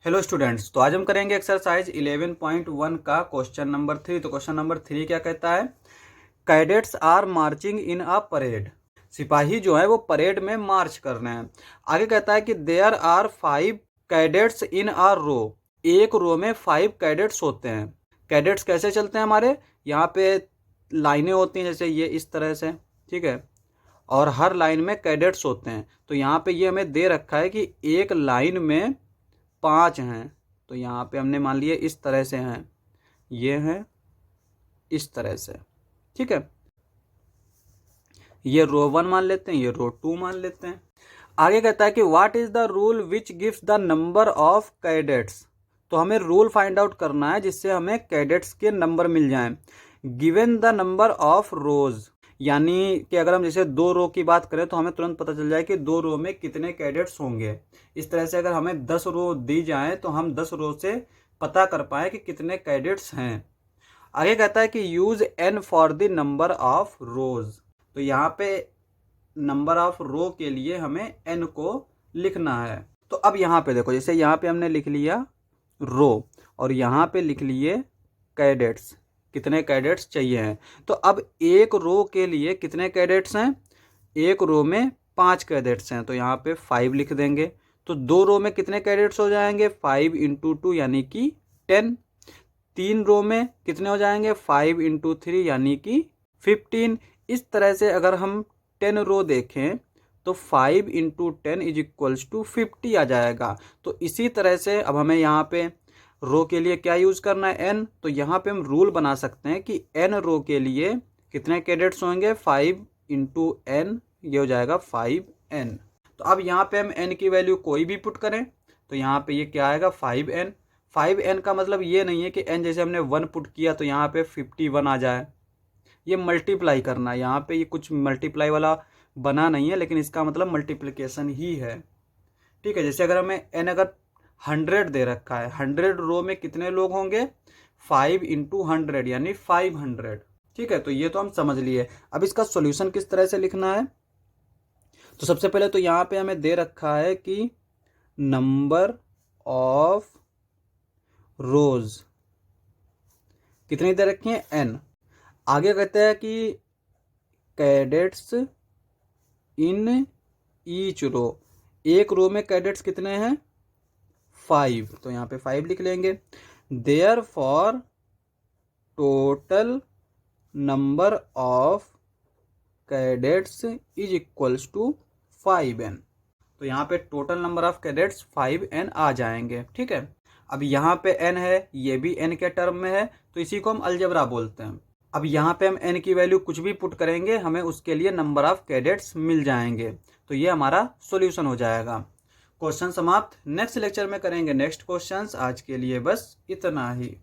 Hello students, तो आज हम करेंगे एक्सरसाइज 11.1 का क्वेश्चन नंबर 3। तो क्वेश्चन नंबर 3 क्या कहता है? Cadets are marching in a parade. सिपाही जो है वो परेड में मार्च कर रहे हैं। आगे कहता है कि देयर आर 5 कैडेट्स इन अ रो। एक रो में 5 कैडेट्स होते हैं। कैडेट्स कैसे चलते हैं हमारे? यहाँ पे लाइनें होती हैं, जैसे ये इस तरह से, ठीक है। और हर लाइन में कैडेट्स होते हैं। तो यहाँ पे ये हमें दे रखा है कि एक लाइन में 5 हैं। तो यहाँ पे हमने मान लिए इस तरह से हैं, ये हैं इस तरह से, ठीक है। ये रो 1 मान लेते हैं, ये रो 2 मान लेते हैं। आगे कहता है कि what is the rule which gives the number of cadets. तो हमें रूल फाइंड आउट करना है जिससे हमें कैडेट्स के नंबर मिल जाएं। गिवन द नंबर ऑफ रोज, यानी कि अगर हम जैसे 2 रो की बात करें तो हमें तुरंत पता चल जाए कि 2 रो में कितने कैडेट्स होंगे। इस तरह से अगर हमें 10 रो दी जाए तो हम 10 रो से पता कर पाए कि कितने कैडेट्स हैं। आगे कहता है कि use n for the number of रोज। तो यहाँ पे नंबर ऑफ रो के लिए हमें n को लिखना है। तो अब यहाँ पे देखो, जैसे यहाँ पे हमने लिख लिया रो और यहाँ पे लिख लिए कैडेट्स, कितने कैडेट्स चाहिए हैं। तो अब एक रो के लिए कितने कैडेट्स हैं? एक रो में 5 कैडेट्स हैं, तो यहाँ पे 5 लिख देंगे। तो 2 रो में कितने कैडेट्स हो जाएंगे? 5 इंटू 2 यानी कि 10। 3 रो में कितने हो जाएंगे? 5 इंटू 3 यानी कि 15। इस तरह से अगर हम 10 रो देखें तो 5 इंटू 10 इज इक्वल्स टू 50 आ जाएगा। तो इसी तरह से अब हमें यहाँ पे रो के लिए क्या यूज करना है? n। तो यहाँ पे हम रूल बना सकते हैं कि n रो के लिए कितने कैडेट्स होंगे? 5 इंटू n, ये हो जाएगा 5n। तो अब यहाँ पे हम n की वैल्यू कोई भी पुट करें तो यहाँ पे ये क्या आएगा? 5n। 5n का मतलब ये नहीं है कि n जैसे हमने 1 पुट किया तो यहाँ पे 51 आ जाए। ये मल्टीप्लाई करना है, यहाँ पे ये कुछ मल्टीप्लाई वाला बना नहीं है, लेकिन इसका मतलब मल्टीप्लिकेशन ही है, ठीक है। जैसे अगर हमें n अगर 100 दे रखा है, 100 रो में कितने लोग होंगे? 5 इंटू 100 यानी 500, ठीक है। तो ये तो हम समझ लिए। अब इसका सॉल्यूशन किस तरह से लिखना है? तो सबसे पहले तो यहाँ पे हमें दे रखा है कि नंबर ऑफ रोज कितनी दे रखी है? n। आगे कहते हैं कि कैडेट्स इन ईच रो। एक रो में कैडेट्स कितने हैं? 5। तो यहाँ पे 5 लिख लेंगे। There for total number of cadets is equals to 5n। तो यहाँ पे total number of cadets 5n आ जाएंगे, ठीक है। अब यहाँ पे n है, ये भी n के टर्म में है, तो इसी को हम अलजेब्रा बोलते हैं। अब यहाँ पे हम n की वैल्यू कुछ भी पुट करेंगे, हमें उसके लिए नंबर ऑफ कैडेट्स मिल जाएंगे। तो ये हमारा सॉल्यूशन हो जाएगा। क्वेश्चन समाप्त। नेक्स्ट लेक्चर में करेंगे नेक्स्ट क्वेश्चंस। आज के लिए बस इतना ही।